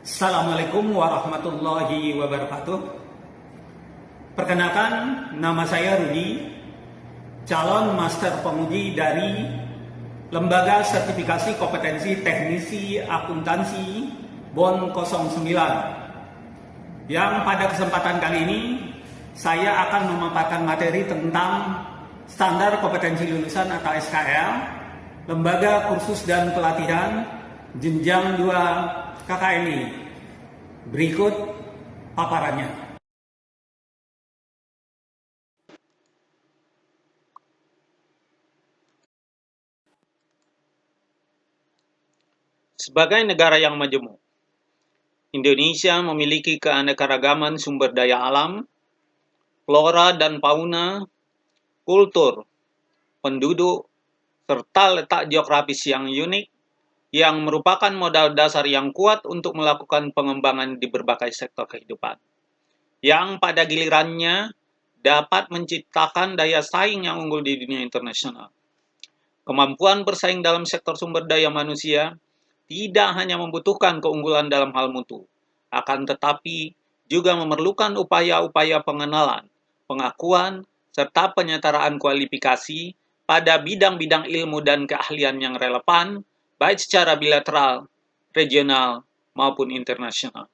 Assalamualaikum warahmatullahi wabarakatuh. Perkenalkan, nama saya Rudi, calon master penguji dari Lembaga Sertifikasi Kompetensi Teknisi Akuntansi BON 09. Yang pada kesempatan kali ini saya akan memaparkan materi tentang standar kompetensi lulusan atau SKL, Lembaga Kursus dan Pelatihan Jenjang 2 KKNI. Berikut paparannya. Sebagai negara yang majemuk, Indonesia memiliki keanekaragaman sumber daya alam, flora dan fauna, kultur, penduduk, serta letak geografis yang unik yang merupakan modal dasar yang kuat untuk melakukan pengembangan di berbagai sektor kehidupan, yang pada gilirannya dapat menciptakan daya saing yang unggul di dunia internasional. Kemampuan bersaing dalam sektor sumber daya manusia tidak hanya membutuhkan keunggulan dalam hal mutu, akan tetapi juga memerlukan upaya-upaya pengenalan, pengakuan, serta penyetaraan kualifikasi pada bidang-bidang ilmu dan keahlian yang relevan, baik secara bilateral, regional, maupun internasional.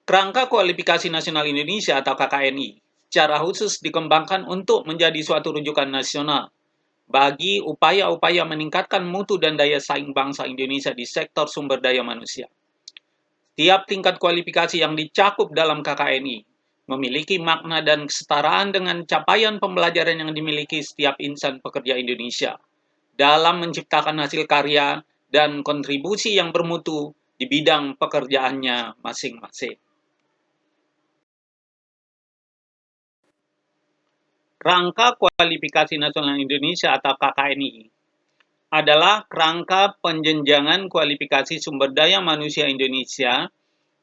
Kerangka Kualifikasi Nasional Indonesia atau KKNI secara khusus dikembangkan untuk menjadi suatu rujukan nasional bagi upaya-upaya meningkatkan mutu dan daya saing bangsa Indonesia di sektor sumber daya manusia. Setiap tingkat kualifikasi yang dicakup dalam KKNI memiliki makna dan kesetaraan dengan capaian pembelajaran yang dimiliki setiap insan pekerja Indonesia dalam menciptakan hasil karya dan kontribusi yang bermutu di bidang pekerjaannya masing-masing. Kerangka Kualifikasi Nasional Indonesia atau KKNI adalah kerangka penjenjangan kualifikasi sumber daya manusia Indonesia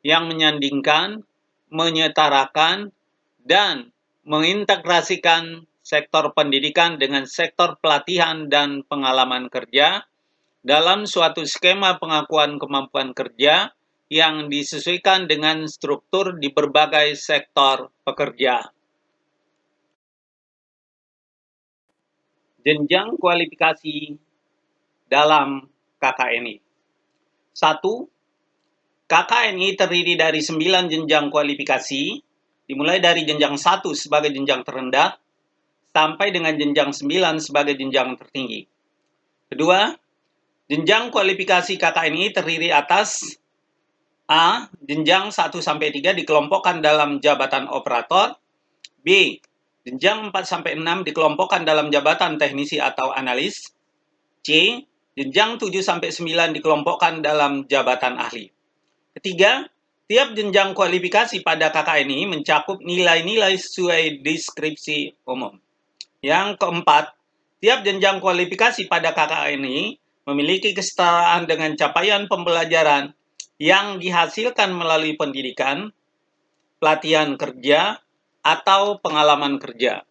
yang menyandingkan, menyetarakan, dan mengintegrasikan sektor pendidikan dengan sektor pelatihan dan pengalaman kerja dalam suatu skema pengakuan kemampuan kerja yang disesuaikan dengan struktur di berbagai sektor pekerja. Jenjang kualifikasi dalam KKNI. 1. KKNI terdiri dari 9 jenjang kualifikasi, dimulai dari jenjang 1 sebagai jenjang terendah, sampai dengan jenjang 9 sebagai jenjang tertinggi. Kedua, jenjang kualifikasi KKNI terdiri atas A. Jenjang 1-3 dikelompokkan dalam jabatan operator. B. Jenjang 4-6 dikelompokkan dalam jabatan teknisi atau analis. C. Jenjang 7-9 dikelompokkan dalam jabatan ahli. Ketiga, tiap jenjang kualifikasi pada KKNI mencakup nilai-nilai sesuai deskripsi umum. Yang keempat, tiap jenjang kualifikasi pada KKNI memiliki kesetaraan dengan capaian pembelajaran yang dihasilkan melalui pendidikan, pelatihan kerja, atau pengalaman kerja.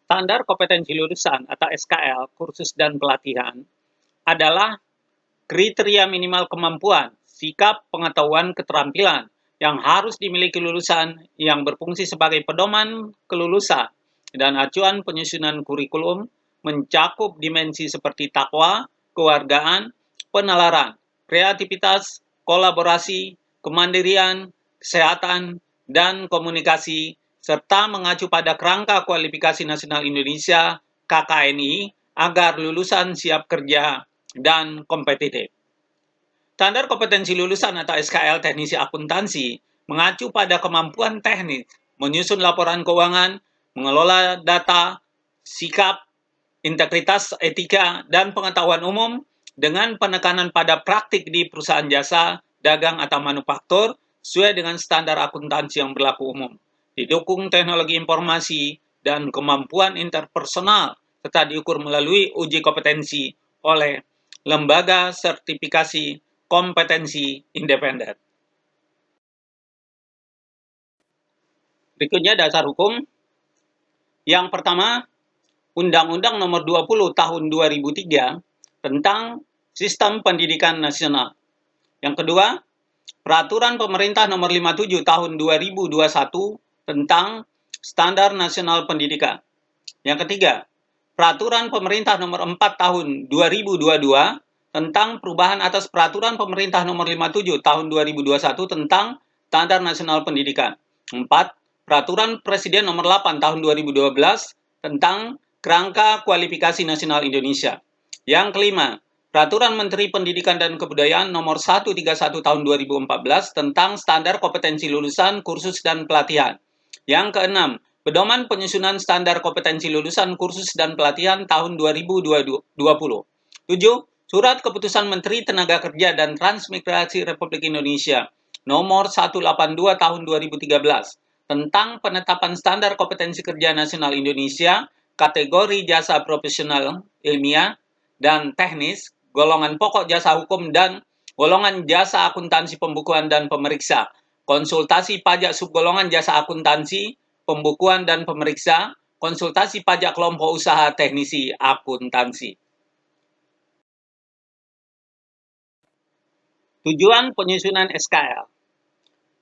Standar kompetensi lulusan atau SKL, kursus dan pelatihan adalah kriteria minimal kemampuan, sikap, pengetahuan, keterampilan yang harus dimiliki lulusan yang berfungsi sebagai pedoman kelulusan dan acuan penyusunan kurikulum mencakup dimensi seperti takwa, kewargaan, penalaran, kreativitas, kolaborasi, kemandirian, kesehatan, dan komunikasi, serta mengacu pada Kerangka Kualifikasi Nasional Indonesia (KKNI) agar lulusan siap kerja dan kompetitif. Standar kompetensi lulusan atau SKL teknisi akuntansi mengacu pada kemampuan teknis, menyusun laporan keuangan, mengelola data, sikap, integritas, etika, dan pengetahuan umum dengan penekanan pada praktik di perusahaan jasa, dagang, atau manufaktur sesuai dengan standar akuntansi yang berlaku umum. Didukung teknologi informasi dan kemampuan interpersonal serta diukur melalui uji kompetensi oleh Lembaga Sertifikasi Kompetensi Independen. Berikutnya dasar hukum. Yang pertama, Undang-Undang Nomor 20 Tahun 2003 tentang sistem pendidikan nasional. Yang kedua, Peraturan Pemerintah Nomor 57 Tahun 2021 tentang Standar Nasional Pendidikan. Yang ketiga, Peraturan Pemerintah Nomor 4 Tahun 2022 tentang perubahan atas Peraturan Pemerintah Nomor 57 Tahun 2021 tentang Standar Nasional Pendidikan. 4. Peraturan Presiden Nomor 8 Tahun 2012 tentang Kerangka Kualifikasi Nasional Indonesia. Yang kelima, Peraturan Menteri Pendidikan dan Kebudayaan Nomor 131 Tahun 2014 tentang Standar Kompetensi Lulusan, Kursus, dan Pelatihan. Yang keenam, Pedoman Penyusunan Standar Kompetensi Lulusan, Kursus, dan Pelatihan tahun 2020. 7. Surat Keputusan Menteri Tenaga Kerja dan Transmigrasi Republik Indonesia Nomor 182 Tahun 2013 tentang penetapan Standar Kompetensi Kerja Nasional Indonesia, kategori jasa profesional ilmiah dan teknis, golongan pokok jasa hukum, dan golongan jasa akuntansi pembukuan dan pemeriksa, konsultasi pajak subgolongan jasa akuntansi, pembukuan dan pemeriksa, konsultasi pajak kelompok usaha teknisi akuntansi. Tujuan penyusunan SKL.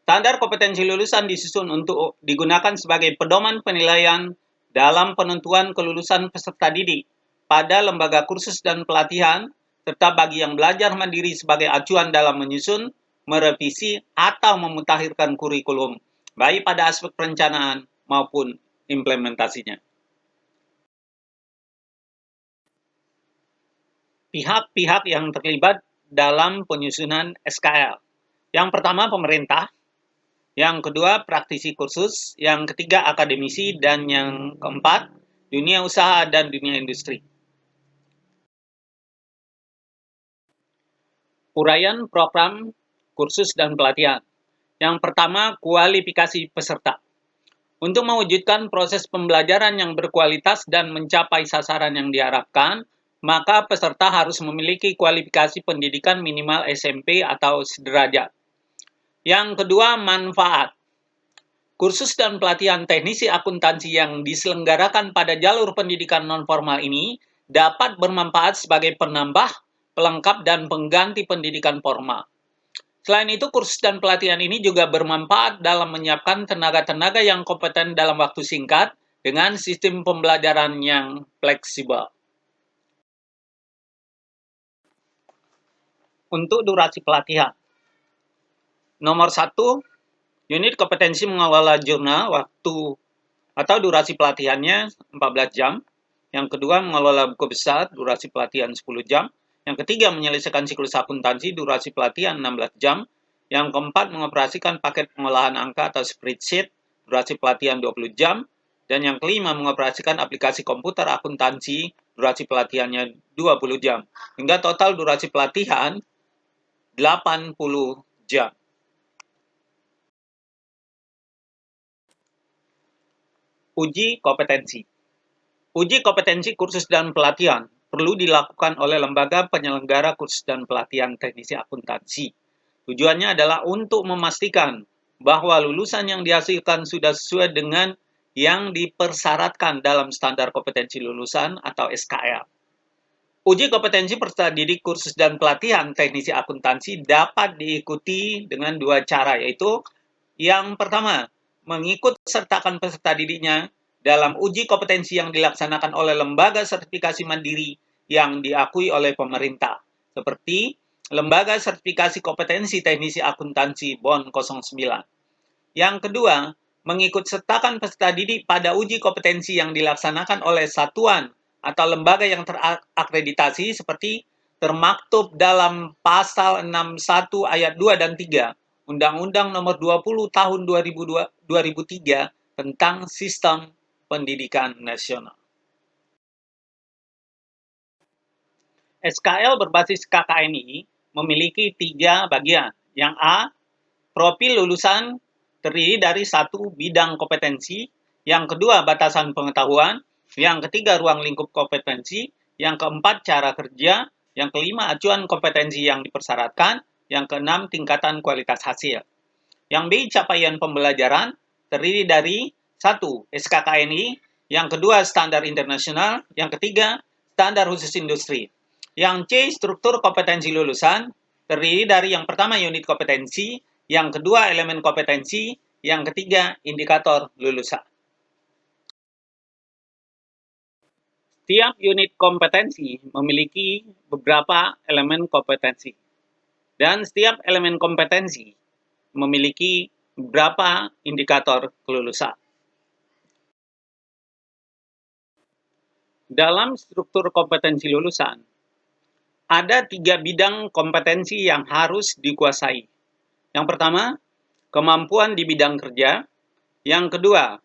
Standar kompetensi lulusan disusun untuk digunakan sebagai pedoman penilaian dalam penentuan kelulusan peserta didik pada lembaga kursus dan pelatihan, serta bagi yang belajar mandiri sebagai acuan dalam menyusun, merevisi, atau memutakhirkan kurikulum, baik pada aspek perencanaan maupun implementasinya. Pihak-pihak yang terlibat dalam penyusunan SKL. Yang pertama, pemerintah. Yang kedua, praktisi kursus. Yang ketiga, akademisi. Dan yang keempat, dunia usaha dan dunia industri. Uraian program kursus dan pelatihan. Yang pertama, kualifikasi peserta. Untuk mewujudkan proses pembelajaran yang berkualitas dan mencapai sasaran yang diharapkan, maka peserta harus memiliki kualifikasi pendidikan minimal SMP atau sederajat. Yang kedua, manfaat. Kursus dan pelatihan teknisi akuntansi yang diselenggarakan pada jalur pendidikan nonformal ini dapat bermanfaat sebagai penambah, pelengkap, dan pengganti pendidikan formal. Selain itu, kursus dan pelatihan ini juga bermanfaat dalam menyiapkan tenaga-tenaga yang kompeten dalam waktu singkat dengan sistem pembelajaran yang fleksibel. Untuk durasi pelatihan. Nomor 1, unit kompetensi mengelola jurnal waktu atau durasi pelatihannya 14 jam. Yang kedua, mengelola buku besar, durasi pelatihan 10 jam. Yang ketiga, menyelesaikan siklus akuntansi, durasi pelatihan 16 jam. Yang keempat, mengoperasikan paket pengolahan angka atau spreadsheet, durasi pelatihan 20 jam. Dan yang kelima, mengoperasikan aplikasi komputer akuntansi, durasi pelatihannya 20 jam. Hingga total durasi pelatihan 80 jam. Uji kompetensi. Uji kompetensi kursus dan pelatihan perlu dilakukan oleh lembaga penyelenggara kursus dan pelatihan teknisi akuntansi. Tujuannya adalah untuk memastikan bahwa lulusan yang dihasilkan sudah sesuai dengan yang dipersyaratkan dalam standar kompetensi lulusan atau SKL. Uji kompetensi peserta didik kursus dan pelatihan teknisi akuntansi dapat diikuti dengan dua cara, yaitu yang pertama, mengikut sertakan peserta didiknya dalam uji kompetensi yang dilaksanakan oleh lembaga sertifikasi mandiri yang diakui oleh pemerintah, seperti Lembaga Sertifikasi Kompetensi Teknisi Akuntansi BON 09. Yang kedua, mengikut sertakan peserta didik pada uji kompetensi yang dilaksanakan oleh satuan atau lembaga yang terakreditasi seperti termaktub dalam pasal 61 ayat 2 dan 3 Undang-Undang Nomor 20 Tahun 2003 tentang Sistem Pendidikan Nasional. SKL berbasis KKNI memiliki 3 bagian. Yang A, profil lulusan terdiri dari 1 bidang kompetensi, yang kedua batasan pengetahuan, yang ketiga ruang lingkup kompetensi, yang keempat cara kerja, yang kelima acuan kompetensi yang dipersyaratkan, yang keenam tingkatan kualitas hasil. Yang B, capaian pembelajaran terdiri dari 1. SKKNI, yang kedua standar internasional, yang ketiga standar khusus industri. Yang C, struktur kompetensi lulusan, terdiri dari yang pertama unit kompetensi, yang kedua elemen kompetensi, yang ketiga indikator lulusan. Setiap unit kompetensi memiliki beberapa elemen kompetensi. Dan setiap elemen kompetensi memiliki beberapa indikator kelulusan. Dalam struktur kompetensi lulusan, ada 3 bidang kompetensi yang harus dikuasai. Yang pertama, kemampuan di bidang kerja. Yang kedua,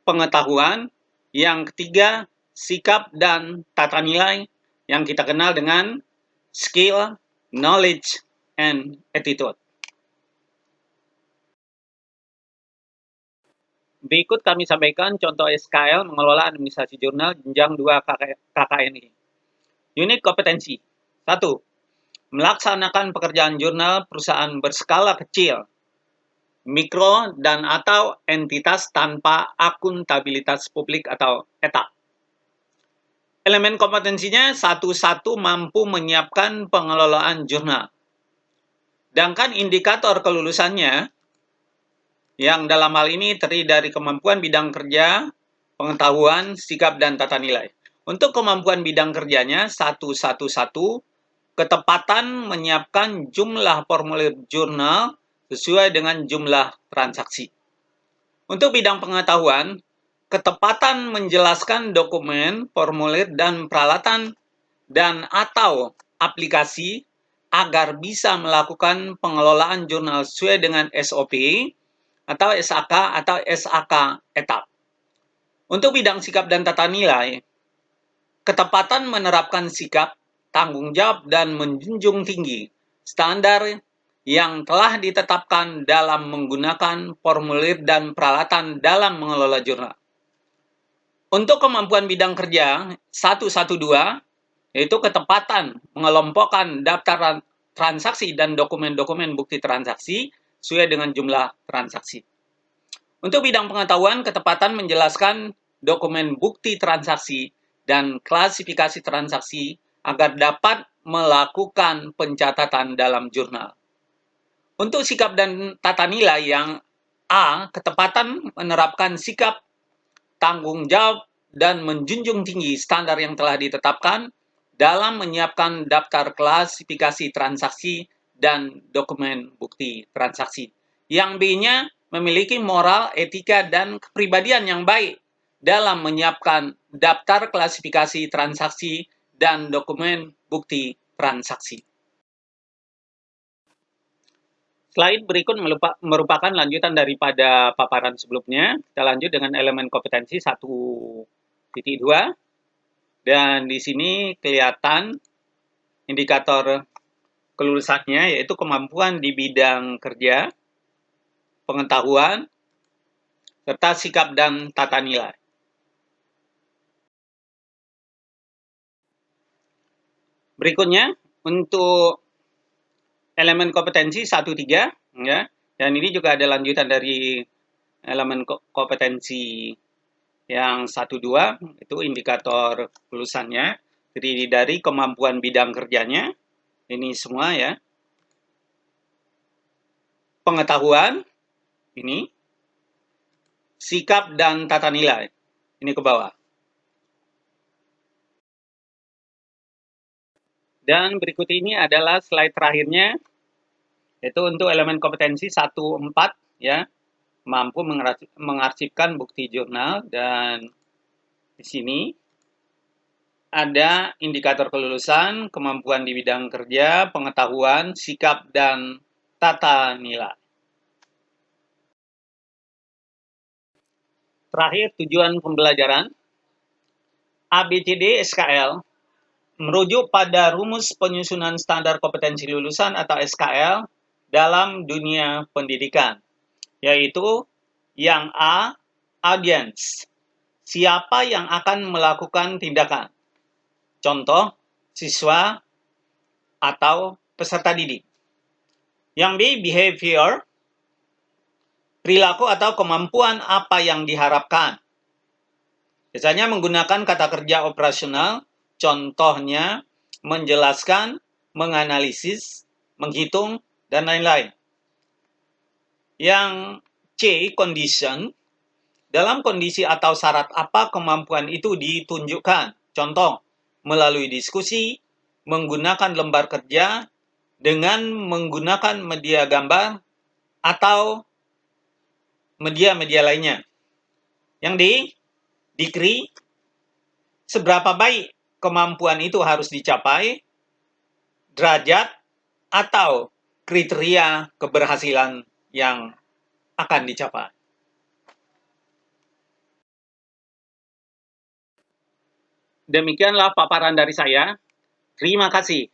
pengetahuan. Yang ketiga, sikap dan tata nilai yang kita kenal dengan skill, knowledge, and attitude. Berikut kami sampaikan contoh SKL mengelola administrasi jurnal jenjang 2 KKNI. Unit kompetensi. 1. Melaksanakan pekerjaan jurnal perusahaan berskala kecil, mikro, dan atau entitas tanpa akuntabilitas publik atau ETA. Elemen kompetensinya 1 mampu menyiapkan pengelolaan jurnal. Sedangkan indikator kelulusannya yang dalam hal ini terdiri dari kemampuan bidang kerja, pengetahuan, sikap, dan tata nilai. Untuk kemampuan bidang kerjanya, 1, ketepatan menyiapkan jumlah formulir jurnal sesuai dengan jumlah transaksi. Untuk bidang pengetahuan, ketepatan menjelaskan dokumen, formulir, dan peralatan dan atau aplikasi agar bisa melakukan pengelolaan jurnal sesuai dengan SOP, atau SAK atau SAK etap. Untuk bidang sikap dan tata nilai, ketepatan menerapkan sikap, tanggung jawab, dan menjunjung tinggi standar yang telah ditetapkan dalam menggunakan formulir dan peralatan dalam mengelola jurnal. Untuk kemampuan bidang kerja 112, yaitu ketepatan mengelompokkan daftar transaksi dan dokumen-dokumen bukti transaksi sesuai dengan jumlah transaksi. Untuk bidang pengetahuan, ketepatan menjelaskan dokumen bukti transaksi dan klasifikasi transaksi agar dapat melakukan pencatatan dalam jurnal. Untuk sikap dan tata nilai yang A, ketepatan menerapkan sikap, tanggung jawab, dan menjunjung tinggi standar yang telah ditetapkan dalam menyiapkan daftar klasifikasi transaksi dan dokumen bukti transaksi. Yang B-nya memiliki moral, etika, dan kepribadian yang baik dalam menyiapkan daftar klasifikasi transaksi dan dokumen bukti transaksi. Slide berikut merupakan lanjutan daripada paparan sebelumnya. Kita lanjut dengan elemen kompetensi 1.2. Dan di sini kelihatan indikator kelulusannya, yaitu kemampuan di bidang kerja, pengetahuan, serta sikap dan tata nilai. Berikutnya, untuk elemen kompetensi 1.3, ya, dan ini juga ada lanjutan dari elemen kompetensi yang 1.2, itu indikator kelulusannya, terdiri dari kemampuan bidang kerjanya, ini semua ya, pengetahuan, ini, sikap dan tata nilai, ini ke bawah. Dan berikut ini adalah slide terakhirnya, yaitu untuk elemen kompetensi 1.4, ya, mampu mengarsipkan bukti jurnal, dan di sini ada indikator kelulusan, kemampuan di bidang kerja, pengetahuan, sikap, dan tata nilai. Terakhir, tujuan pembelajaran. ABCD SKL merujuk pada rumus penyusunan standar kompetensi lulusan atau SKL dalam dunia pendidikan, yaitu yang A, audience, siapa yang akan melakukan tindakan, contoh, siswa atau peserta didik. Yang B, behavior, perilaku atau kemampuan apa yang diharapkan. Biasanya menggunakan kata kerja operasional, contohnya menjelaskan, menganalisis, menghitung, dan lain-lain. Yang C, condition. Dalam kondisi atau syarat apa kemampuan itu ditunjukkan? Contoh, melalui diskusi, menggunakan lembar kerja, dengan menggunakan media gambar, atau media-media lainnya. Yang D, degree. Seberapa baik kemampuan itu harus dicapai, derajat, atau kriteria keberhasilan yang akan dicapai. Demikianlah paparan dari saya. Terima kasih.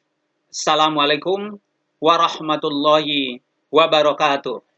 Assalamualaikum warahmatullahi wabarakatuh.